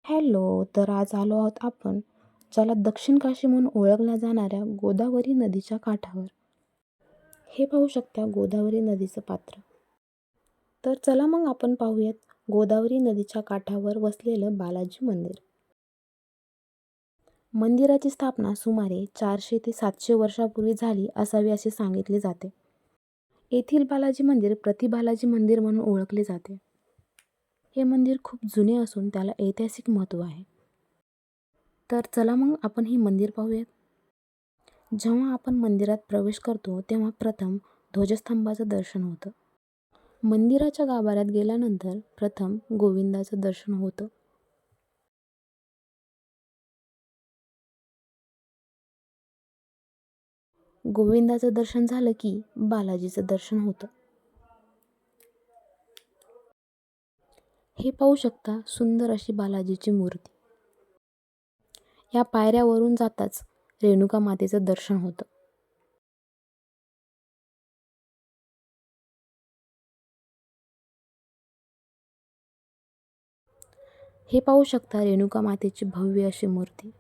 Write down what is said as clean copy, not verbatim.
Hello. तर आज आलो आहोत आपण ज्याला दक्षिण काशी म्हणून ओळखल्या जाणाऱ्या गोदावरी नदीच्या काठावर. हे पाहू शकता गोदावरी नदीचं पात्र. तर चला मग आपण पाहूयात गोदावरी नदीच्या काठावर वसलेलं बालाजी मंदिर. मंदिराची स्थापना सुमारे 400 ते 700 वर्षापूर्वी झाली असावी असे सांगितले जाते. येथील बालाजी मंदिर प्रति बालाजी मंदिर म्हणून ओळखले जाते. हे मंदिर खूप जुने असून त्याला ऐतिहासिक महत्त्व आहे. तर चला मग आपण हे मंदिर पाहूयात. जेव्हा आपण मंदिरात प्रवेश करतो तेव्हा प्रथम ध्वजस्तंभाचं दर्शन होतं. मंदिराच्या गाभाऱ्यात गेल्यानंतर प्रथम गोविंदाचं दर्शन होतं. गोविंदाचं दर्शन झालं की बालाजीचं दर्शन होतं. हे पाहू शकता सुंदर अशी बालाजीची मूर्ती. या पायऱ्यावरून जाताच रेणुका मातेचं दर्शन होतं. हे पाहू शकता रेणुका मातेची भव्य अशी मूर्ती.